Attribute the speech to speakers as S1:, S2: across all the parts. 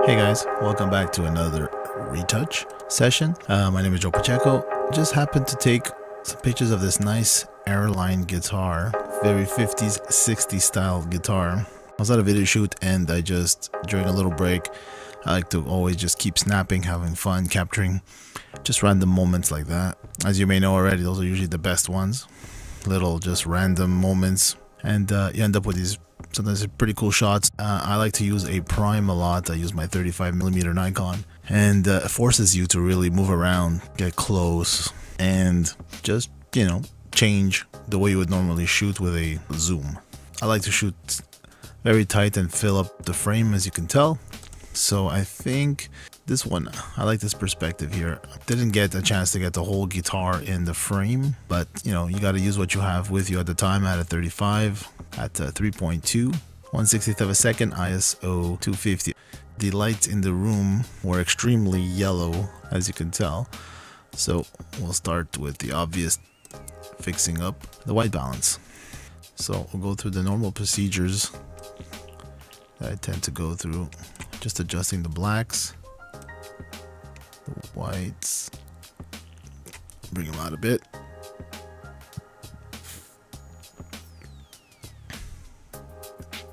S1: Hey guys, welcome back to another retouch session. My name is Joe Pacheco. Just happened to take some pictures of this nice Airline guitar, very 50s, 60s style guitar. I was at a video shoot and I just, during a little break, I like to always just keep snapping, having fun, capturing just random moments like that. As you may know already, those are usually the best ones. Little just random moments, and you end up with these sometimes pretty cool shots. I like to use a prime a lot. I use my 35mm Nikon, and it forces you to really move around, get close, and just, you know, change the way you would normally shoot with a zoom. I like to shoot very tight and fill up the frame, as you can tell. So I think this one, I like this perspective here. Didn't get a chance to get the whole guitar in the frame, but you know, you got to use what you have with you at the time. I had a 35 at 3.2, 1/60th of a second, ISO 250. The lights in the room were extremely yellow, as you can tell. So we'll start with the obvious, fixing up the white balance. So we'll go through the normal procedures that I tend to go through. Just adjusting the blacks, the whites, bring them out a bit.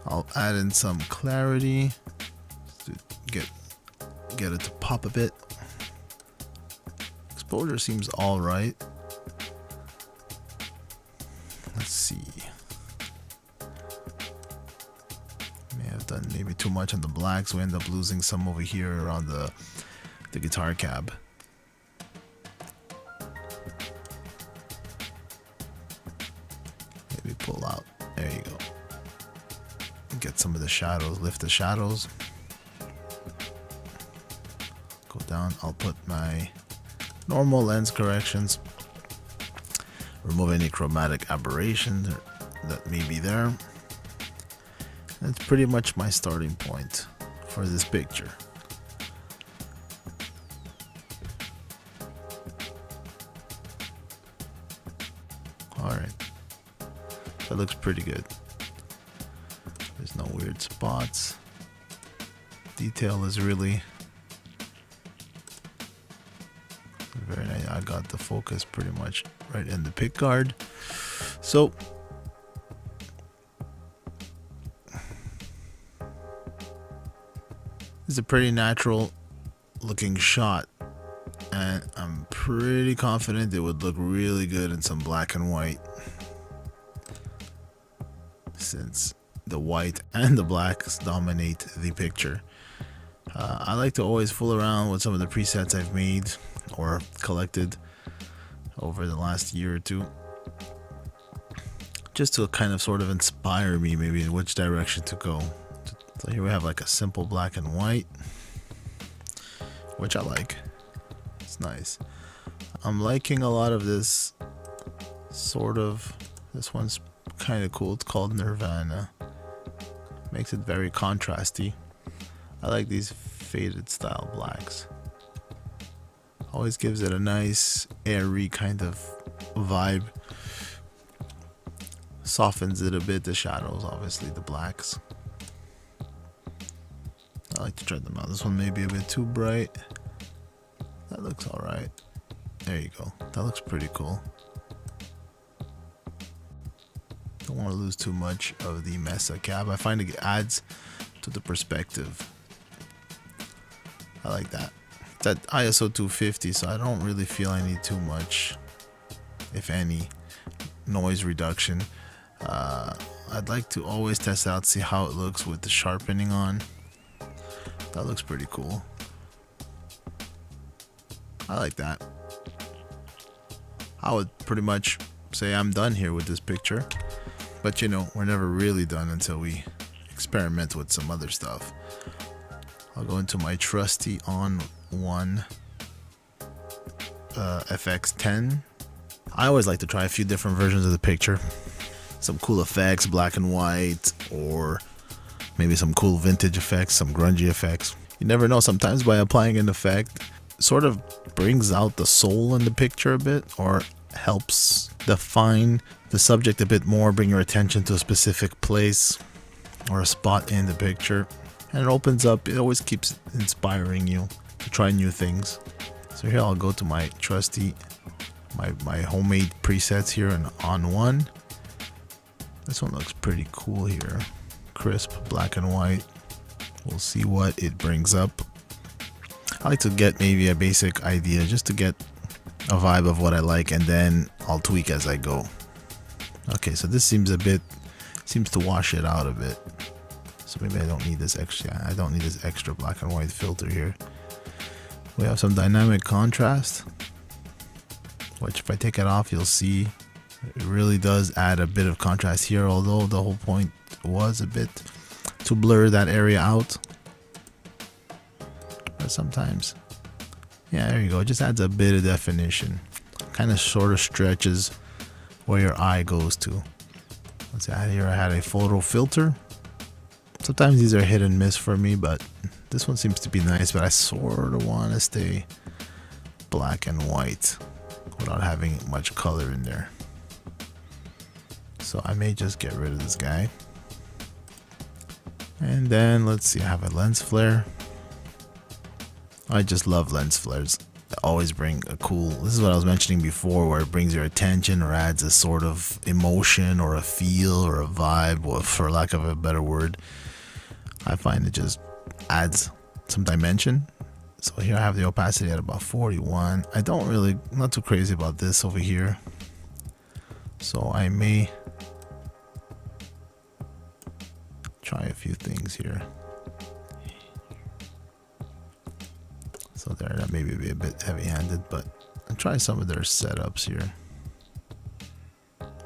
S1: I'll add in some clarity to get it to pop a bit. Exposure seems all right. Let's see. Done maybe too much on the blacks. We end up losing some over here around the guitar cab. Maybe pull out. There you go. Get some of the shadows. Lift the shadows. Go down. I'll put my normal lens corrections. Remove any chromatic aberrations that may be there. That's pretty much my starting point for this picture. Alright, that looks pretty good. There's no weird spots. Detail is really very nice. I got the focus pretty much right in the pick guard. So it's a pretty natural looking shot, and I'm pretty confident it would look really good in some black and white, since the white and the blacks dominate the picture. I like to always fool around with some of the presets I've made or collected over the last year or two, just to kind of sort of inspire me maybe in which direction to go. So here we have like a simple black and white, which I like. It's nice. I'm liking a lot of this sort of, this one's kind of cool. It's called Nirvana. Makes it very contrasty. I like these faded style blacks. Always gives it a nice airy kind of vibe. Softens it a bit, the shadows, obviously the blacks. I like to try them out. This one may be a bit too bright. That looks alright. There you go. That looks pretty cool. Don't want to lose too much of the Mesa cab. I find it adds to the perspective. I like that. That ISO 250, so I don't really feel I need too much, if any, noise reduction. I'd like to always test out, see how it looks with the sharpening on. That looks pretty cool. I like that. I would pretty much say I'm done here with this picture. But you know, we're never really done until we experiment with some other stuff. I'll go into my trusty On1 Effects 10. I always like to try a few different versions of the picture. Some cool effects, black and white, or maybe some cool vintage effects, some grungy effects. You never know, sometimes by applying an effect, sort of brings out the soul in the picture a bit, or helps define the subject a bit more, bring your attention to a specific place or a spot in the picture. and it opens up. It always keeps inspiring you to try new things. So here I'll go to my trusty, my homemade presets here in On1. This one looks pretty cool here. Crisp, black and white. We'll see what it brings up. I like to get maybe a basic idea just to get a vibe of what I like, and then I'll tweak as I go. Okay, so this seems to wash it out a bit. So maybe I don't need this extra black and white filter here. We have some dynamic contrast, which if I take it off, you'll see it really does add a bit of contrast here, although the whole point was a bit to blur that area out. But sometimes, yeah, there you go. It just adds a bit of definition. Kind of sort of stretches where your eye goes to. Let's see, here I had a photo filter. Sometimes these are hit and miss for me, but this one seems to be nice, but I sort of want to stay black and white without having much color in there. So I may just get rid of this guy. And then let's see, I have a lens flare. I just love lens flares. They always bring a cool, this is what I was mentioning before, where it brings your attention or adds a sort of emotion or a feel or a vibe, or for lack of a better word. I find it just adds some dimension. So here I have the opacity at about 41. I don't really, not too crazy about this over here. So I may try a few things here. So there, that may be a bit heavy-handed, but I'll try some of their setups here.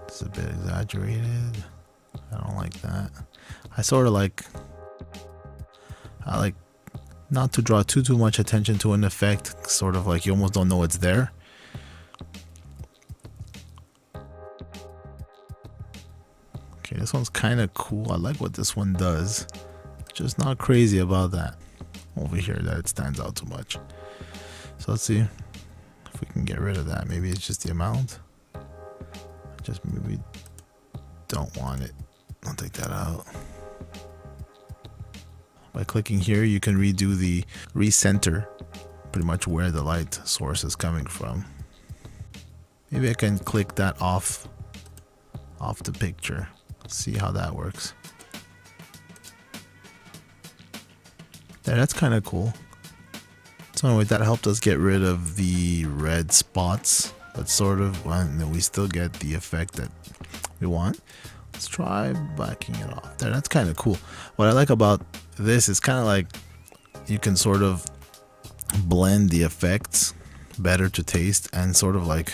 S1: It's a bit exaggerated. I don't like that. I like not to draw too much attention to an effect, sort of like you almost don't know it's there. Okay, this one's kind of cool. I like what this one does. Just not crazy about that over here, that it stands out too much. So let's see if we can get rid of that. Maybe it's just the amount. Just maybe don't want it. I'll take that out. By clicking here, you can redo the recenter, pretty much where the light source is coming from. Maybe I can click that off the picture. See how that works. There, that's kind of cool. So anyway, that helped us get rid of the red spots, but sort of, well, we still get the effect that we want. Let's try backing it off. There, that's kind of cool. What I like about this is kind of like you can sort of blend the effects better to taste, and sort of like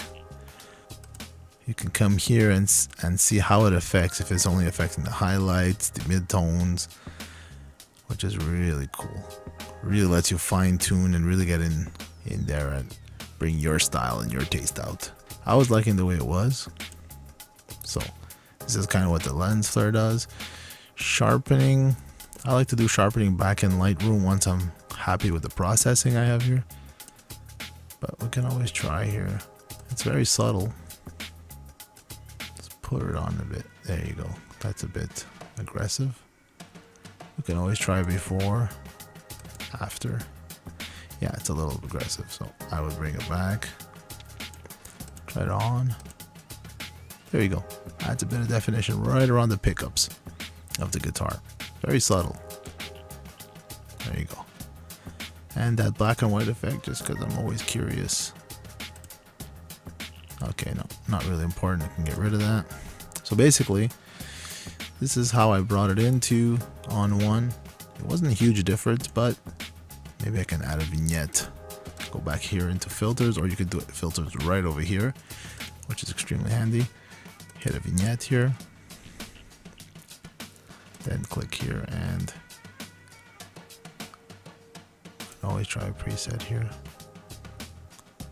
S1: you can come here and see how it affects, if it's only affecting the highlights, the midtones, which is really cool. Really lets you fine tune and really get in there and bring your style and your taste out. I was liking the way it was. So this is kind of what the lens flare does. Sharpening, I like to do sharpening back in Lightroom once I'm happy with the processing I have here. But we can always try here. It's very subtle. Let's put it on a bit. There you go. That's a bit aggressive. We can always try before, after. Yeah, it's a little aggressive, so I would bring it back. Try it on. There you go. Adds a bit of definition right around the pickups of the guitar. Very subtle. There you go. And that black and white effect, just because I'm always curious. Okay, no, not really important. I can get rid of that. So basically, this is how I brought it into On1. It wasn't a huge difference, but maybe I can add a vignette. Go back here into filters, or you could do it filters right over here, which is extremely handy. Hit a vignette here, then click here, and always try a preset here.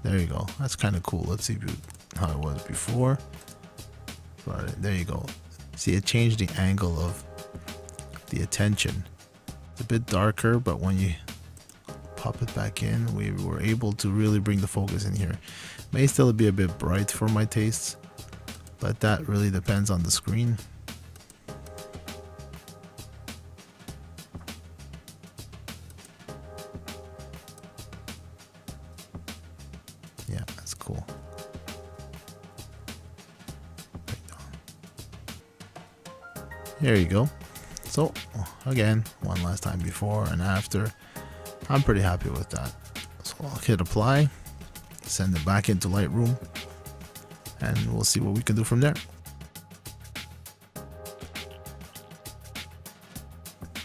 S1: There you go. That's kind of cool. Let's see how it was before. But there you go. See, it changed the angle of the attention. It's a bit darker, but when you pop it back in, we were able to really bring the focus in here. May still be a bit bright for my tastes, but that really depends on the screen. There you go. So again, one last time before and after. I'm pretty happy with that. So I'll hit apply, send it back into Lightroom, and we'll see what we can do from there.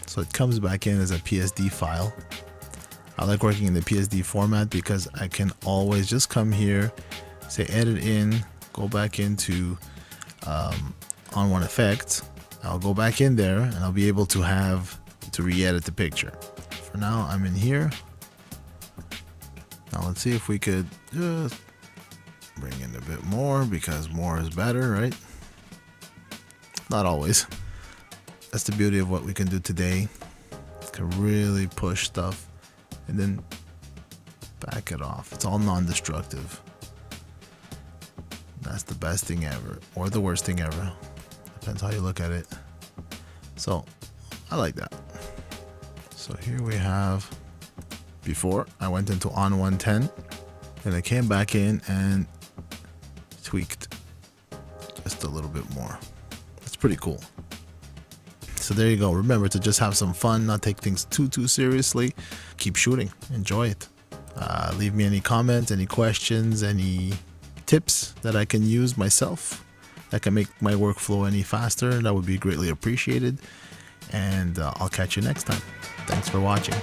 S1: So it comes back in as a PSD file. I like working in the PSD format because I can always just come here, say edit in, go back into On1 Effects. I'll go back in there and I'll be able to re-edit the picture. For now, I'm in here. Now let's see if we could just bring in a bit more, because more is better, right? Not always. That's the beauty of what we can do today. We can really push stuff and then back it off. It's all non-destructive. That's the best thing ever, or the worst thing ever. Depends how you look at it. So I like that. So here we have, before I went into On1 10 and I came back in and tweaked just a little bit more. That's pretty cool. So there you go. Remember to just have some fun, not take things too seriously. Keep shooting. Enjoy it. Leave me any comments, any questions, any tips that I can use myself that can make my workflow any faster. That would be greatly appreciated. And I'll catch you next time. Thanks for watching.